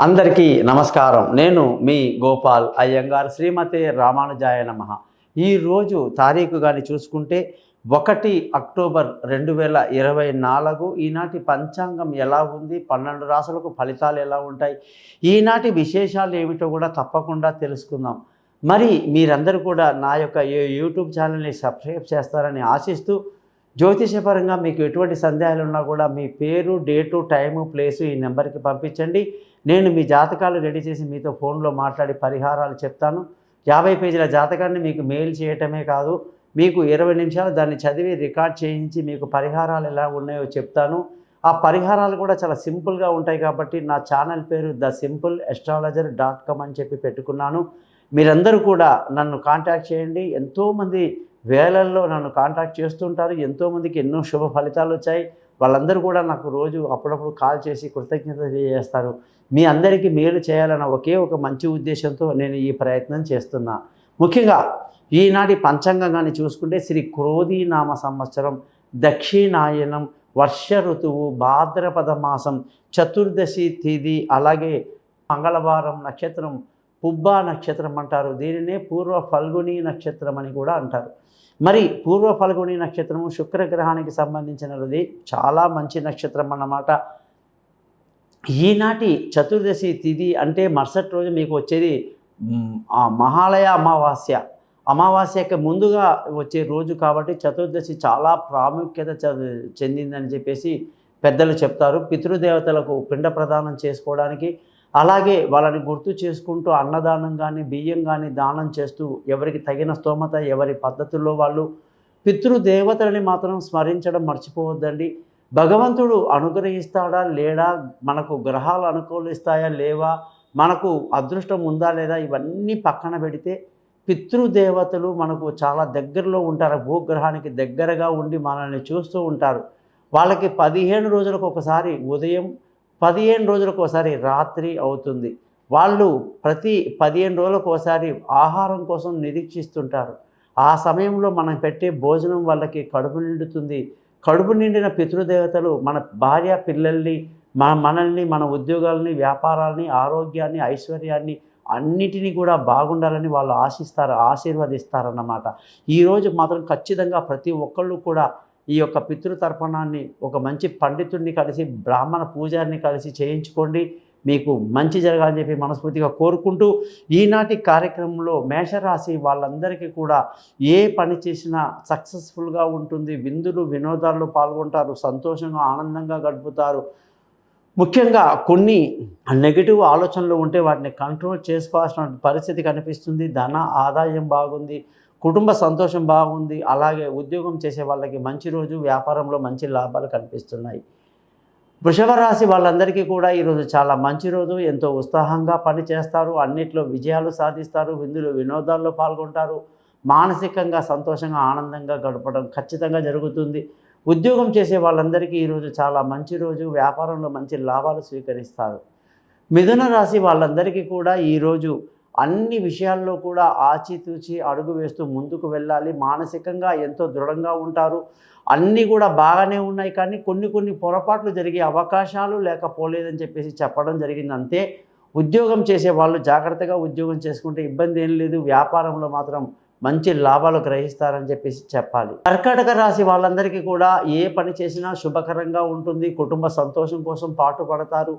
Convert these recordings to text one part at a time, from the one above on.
అందరికీ నమస్కారం. నేను మీ గోపాల్ అయ్యంగార్. శ్రీమతే రామానుజాయ నమః. ఈరోజు తారీఖు కానీ చూసుకుంటే 1 అక్టోబర్ 2024. ఈనాటి పంచాంగం ఎలా ఉంది, 12 రాసులకు ఫలితాలు ఎలా ఉంటాయి, ఈనాటి విశేషాలు ఏమిటో కూడా తప్పకుండా తెలుసుకుందాం. మరి మీరందరూ కూడా నా యొక్క యూట్యూబ్ ఛానల్ని సబ్స్క్రైబ్ చేస్తారని ఆశిస్తూ, జ్యోతిషపరంగా మీకు ఎటువంటి సందేహాలు ఉన్నా కూడా మీ పేరు, డేటు, టైము, ప్లేసు ఈ నెంబర్కి పంపించండి. నేను మీ జాతకాలు రెడీ చేసి మీతో ఫోన్లో మాట్లాడి పరిహారాలు చెప్తాను. 50 పేజీల జాతకాన్ని మీకు మెయిల్ చేయటమే కాదు, మీకు 20 నిమిషాలు దాన్ని చదివి రికార్డ్ చేయించి మీకు పరిహారాలు ఎలా ఉన్నాయో చెప్తాను. ఆ పరిహారాలు కూడా చాలా సింపుల్గా ఉంటాయి కాబట్టి నా ఛానల్ పేరు thesimpleastrologer.com అని చెప్పి పెట్టుకున్నాను. మీరందరూ కూడా నన్ను కాంటాక్ట్ చేయండి. ఎంతోమంది వేలల్లో నన్ను కాంటాక్ట్ చేస్తుంటారు. ఎంతోమందికి ఎన్నో శుభ ఫలితాలు వచ్చాయి. వాళ్ళందరూ కూడా నాకు రోజు అప్పుడప్పుడు కాల్ చేసి కృతజ్ఞత తెలియజేస్తారు. మీ అందరికీ మేలు చేయాలన్న ఒకే ఒక మంచి ఉద్దేశంతో నేను ఈ ప్రయత్నం చేస్తున్నా. ముఖ్యంగా ఈనాటి పంచాంగం కానీ చూసుకుంటే శ్రీ క్రోధీనామ సంవత్సరం, దక్షిణాయనం, వర్ష ఋతువు, భాద్రపద మాసం, చతుర్దశి తిథి, అలాగే మంగళవారం నక్షత్రం పుబ్బా నక్షత్రం అంటారు. దీనినే పూర్వ ఫల్గుని నక్షత్రం అని కూడా అంటారు. మరి పూర్వ ఫల్గుని నక్షత్రము శుక్రగ్రహానికి సంబంధించినది. చాలా మంచి నక్షత్రం అన్నమాట. ఈనాటి చతుర్దశి తిథి అంటే మరుసటి రోజు మీకు వచ్చేది మహాలయ అమావాస్యకి ముందుగా వచ్చే రోజు కాబట్టి చతుర్దశి చాలా ప్రాముఖ్యత చెందిందని చెప్పేసి పెద్దలు చెప్తారు. పితృదేవతలకు పిండ ప్రదానం చేసుకోవడానికి, అలాగే వాళ్ళని గుర్తు చేసుకుంటూ అన్నదానం కానీ బియ్యం కానీ దానం చేస్తూ ఎవరికి తగిన స్తోమత ఎవరి పద్ధతుల్లో వాళ్ళు పితృదేవతలని మాత్రం స్మరించడం మర్చిపోవద్దండి. భగవంతుడు అనుగ్రహిస్తాడా లేడా, మనకు గ్రహాలు అనుకూలిస్తాయా లేవా, మనకు అదృష్టం ఉందా లేదా, ఇవన్నీ పక్కన పెడితే పితృదేవతలు మనకు చాలా దగ్గరలో ఉంటారు. భూగ్రహానికి దగ్గరగా ఉండి మనల్ని చూస్తూ ఉంటారు. వాళ్ళకి 15 రోజులకు ఒకసారి ఉదయం, 15 రోజులకు ఒకసారి రాత్రి అవుతుంది. వాళ్ళు ప్రతి 15 రోజులకు ఒకసారి ఆహారం కోసం నిరీక్షిస్తుంటారు. ఆ సమయంలో మనం పెట్టే భోజనం వాళ్ళకి కడుపు నిండుతుంది. కడుపు నిండిన పితృదేవతలు మన భార్య పిల్లల్ని, మనల్ని, మన ఉద్యోగాలని, వ్యాపారాలని, ఆరోగ్యాన్ని, ఐశ్వర్యాన్ని అన్నిటినీ కూడా బాగుండాలని వాళ్ళు ఆశీర్వదిస్తారన్నమాట. ఈరోజు మాత్రం ఖచ్చితంగా ప్రతి ఒక్కళ్ళు కూడా ఈ యొక్క పితృతర్పణాన్ని ఒక మంచి పండితుడిని కలిసి, బ్రాహ్మణ పూజారిని కలిసి చేయించుకోండి. మీకు మంచి జరగాలని చెప్పి మనస్ఫూర్తిగా కోరుకుంటూ, ఈనాటి కార్యక్రమంలో మేషరాశి వాళ్ళందరికీ కూడా ఏ పని చేసినా సక్సెస్ఫుల్గా ఉంటుంది. విందులు వినోదాల్లో పాల్గొంటారు, సంతోషంగా ఆనందంగా గడుపుతారు. ముఖ్యంగా కొన్ని నెగిటివ్ ఆలోచనలు ఉంటే వాటిని కంట్రోల్ చేసుకోవాల్సిన పరిస్థితి కనిపిస్తుంది. ధన ఆదాయం బాగుంది, కుటుంబ సంతోషం బాగుంది, అలాగే ఉద్యోగం చేసే వాళ్ళకి మంచి రోజు, వ్యాపారంలో మంచి లాభాలు కనిపిస్తున్నాయి. వృషభ రాశి వాళ్ళందరికీ కూడా ఈరోజు చాలా మంచి రోజు. ఎంతో ఉత్సాహంగా పని చేస్తారు, అన్నిట్లో విజయాలు సాధిస్తారు, విందులు వినోదాల్లో పాల్గొంటారు, మానసికంగా సంతోషంగా ఆనందంగా గడపడం ఖచ్చితంగా జరుగుతుంది. ఉద్యోగం చేసే వాళ్ళందరికీ ఈరోజు చాలా మంచి రోజు, వ్యాపారంలో మంచి లాభాలు స్వీకరిస్తారు. మిథున రాశి వాళ్ళందరికీ కూడా ఈరోజు అన్ని విషయాల్లో కూడా ఆచితూచి అడుగు వేస్తూ ముందుకు వెళ్ళాలి. మానసికంగా ఎంతో దృఢంగా ఉంటారు. అన్నీ కూడా బాగానే ఉన్నాయి, కానీ కొన్ని పొరపాట్లు జరిగే అవకాశాలు లేకపోలేదని చెప్పేసి చెప్పడం జరిగింది అంతే. ఉద్యోగం చేసే వాళ్ళు జాగ్రత్తగా ఉద్యోగం చేసుకుంటే ఇబ్బంది ఏం లేదు. వ్యాపారంలో మాత్రం మంచి లాభాలు గ్రహిస్తారని చెప్పేసి చెప్పాలి. కర్కాటక రాశి వాళ్ళందరికీ కూడా ఏ పని చేసినా శుభకరంగా ఉంటుంది. కుటుంబ సంతోషం కోసం పాటుపడతారు.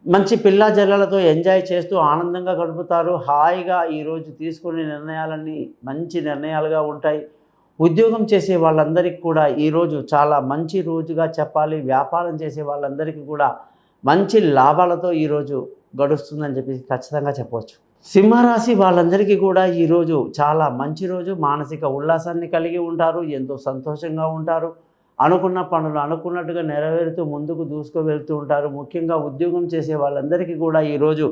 మంచి పిల్ల జల్లలతో ఎంజాయ్ చేస్తూ ఆనందంగా గడుపుతారు. హాయిగా ఈరోజు తీసుకునే నిర్ణయాలన్నీ మంచి నిర్ణయాలుగా ఉంటాయి. ఉద్యోగం చేసే వాళ్ళందరికీ కూడా ఈరోజు చాలా మంచి రోజుగా చెప్పాలి. వ్యాపారం చేసే వాళ్ళందరికీ కూడా మంచి లాభాలతో ఈరోజు గడుస్తుందని చెప్పి ఖచ్చితంగా చెప్పవచ్చు. సింహరాశి వాళ్ళందరికీ కూడా ఈరోజు చాలా మంచి రోజు. మానసిక ఉల్లాసాన్ని కలిగి ఉంటారు, ఎంతో సంతోషంగా ఉంటారు. అనుకున్న పనులు అనుకున్నట్టుగా నెరవేరుతూ ముందుకు దూసుకు వెళ్తూ ఉంటారు. ముఖ్యంగా ఉద్యోగం చేసే వాళ్ళందరికీ కూడా ఈరోజు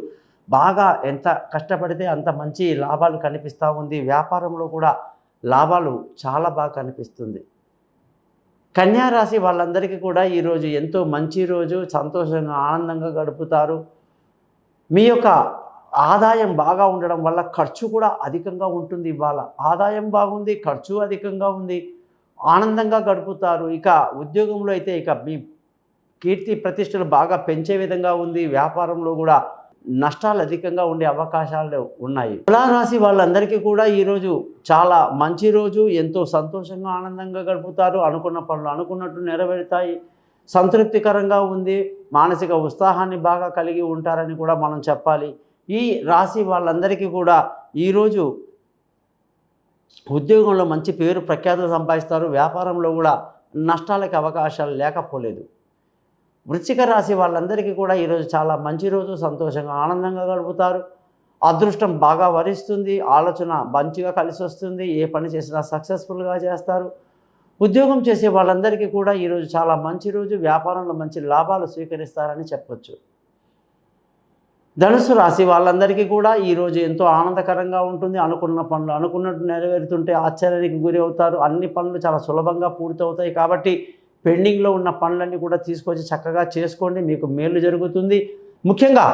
బాగా ఎంత కష్టపడితే అంత మంచి లాభాలు కనిపిస్తూ ఉంది. వ్యాపారంలో కూడా లాభాలు చాలా బాగా కనిపిస్తుంది. కన్యా రాశి వాళ్ళందరికీ కూడా ఈరోజు ఎంతో మంచి రోజు, సంతోషంగా ఆనందంగా గడుపుతారు. మీ యొక్క ఆదాయం బాగా ఉండడం వల్ల ఖర్చు కూడా అధికంగా ఉంటుంది. ఇవాళ ఆదాయం బాగుంది, ఖర్చు అధికంగా ఉంది, ఆనందంగా గడుపుతారు. ఇక ఉద్యోగంలో అయితే ఇక మీ కీర్తి ప్రతిష్టలు బాగా పెంచే విధంగా ఉంది. వ్యాపారంలో కూడా నష్టాలు అధికంగా ఉండే అవకాశాలు ఉన్నాయి. తులారాశి వాళ్ళందరికీ కూడా ఈరోజు చాలా మంచి రోజు. ఎంతో సంతోషంగా ఆనందంగా గడుపుతారు. అనుకున్న పనులు అనుకున్నట్టు నెరవేరుతాయి. సంతృప్తికరంగా ఉంది. మానసిక ఉత్సాహాన్ని బాగా కలిగి ఉంటారని కూడా మనం చెప్పాలి. ఈ రాశి వాళ్ళందరికీ కూడా ఈరోజు ఉద్యోగంలో మంచి పేరు ప్రఖ్యాతులు సంపాదిస్తారు. వ్యాపారంలో కూడా నష్టాలకు అవకాశాలు లేకపోలేదు. వృశ్చిక రాశి వాళ్ళందరికీ కూడా ఈరోజు చాలా మంచి రోజు. సంతోషంగా ఆనందంగా గడుపుతారు. అదృష్టం బాగా వరిస్తుంది. ఆలోచన మంచిగా కలిసి వస్తుంది. ఏ పని చేసినా సక్సెస్ఫుల్గా చేస్తారు. ఉద్యోగం చేసే వాళ్ళందరికీ కూడా ఈరోజు చాలా మంచి రోజు. వ్యాపారంలో మంచి లాభాలు స్వీకరిస్తారని చెప్పొచ్చు. ధనుసు రాశి వాళ్ళందరికీ కూడా ఈరోజు ఎంతో ఆనందకరంగా ఉంటుంది. అనుకున్న పనులు అనుకున్నట్టు నెరవేరుతుంటే ఆశ్చర్యానికి గురి అవుతారు. అన్ని పనులు చాలా సులభంగా పూర్తవుతాయి. కాబట్టి పెండింగ్లో ఉన్న పనులన్నీ కూడా తీసుకొచ్చి చక్కగా చేసుకోండి. మీకు మేలు జరుగుతుంది. ముఖ్యంగా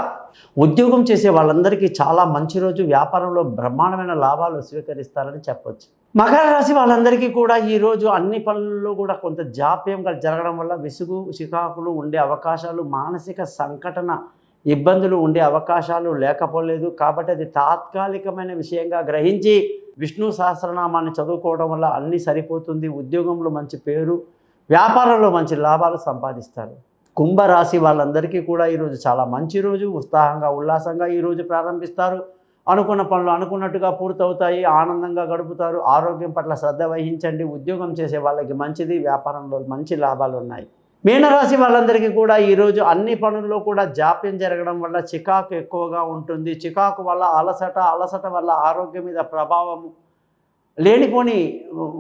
ఉద్యోగం చేసే వాళ్ళందరికీ చాలా మంచి రోజు. వ్యాపారంలో బ్రహ్మాండమైన లాభాలు స్వీకరిస్తారని చెప్పొచ్చు. మకర రాశి వాళ్ళందరికీ కూడా ఈరోజు అన్ని పనుల్లో కూడా కొంత జాప్యంగా జరగడం వల్ల విసుగు చికాకులు ఉండే అవకాశాలు, మానసిక సంఘటన ఇబ్బందులు ఉండే అవకాశాలు లేకపోలేదు. కాబట్టి అది తాత్కాలికమైన విషయంగా గ్రహించి విష్ణు సహస్రనామాన్ని చదువుకోవడం వల్ల అన్నీ సరిపోతుంది. ఉద్యోగంలో మంచి పేరు, వ్యాపారంలో మంచి లాభాలు సంపాదిస్తారు. కుంభరాశి వాళ్ళందరికీ కూడా ఈరోజు చాలా మంచి రోజు. ఉత్సాహంగా ఉల్లాసంగా ఈరోజు ప్రారంభిస్తారు. అనుకున్న పనులు అనుకున్నట్టుగా పూర్తవుతాయి. ఆనందంగా గడుపుతారు. ఆరోగ్యం పట్ల శ్రద్ధ వహించండి. ఉద్యోగం చేసే వాళ్ళకి మంచిది. వ్యాపారంలో మంచి లాభాలు ఉన్నాయి. మీనరాశి వాళ్ళందరికీ కూడా ఈరోజు అన్ని పనుల్లో కూడా జాప్యం జరగడం వల్ల చికాకు ఎక్కువగా ఉంటుంది. చికాకు వల్ల అలసట వల్ల ఆరోగ్యం మీద ప్రభావం, లేనిపోని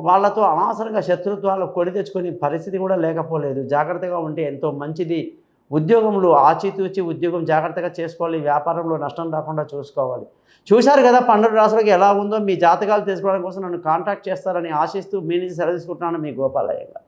వాళ్ళతో అనవసరంగా శత్రుత్వాలు కొని తెచ్చుకునే పరిస్థితి కూడా లేకపోలేదు. జాగ్రత్తగా ఉంటే ఎంతో మంచిది. ఉద్యోగంలో ఆచితూచి ఉద్యోగం జాగ్రత్తగా చేసుకోవాలి. వ్యాపారంలో నష్టం రాకుండా చూసుకోవాలి. చూశారు కదా 12 రాశులకి ఎలా ఉందో. మీ జాతకాలు తెలుసుకోవడం కోసం నన్ను కాంటాక్ట్ చేస్తారని ఆశిస్తూ మీ నుంచి సెలవు తీసుకుంటున్నాను. మీ గోపాలయ్య గారు.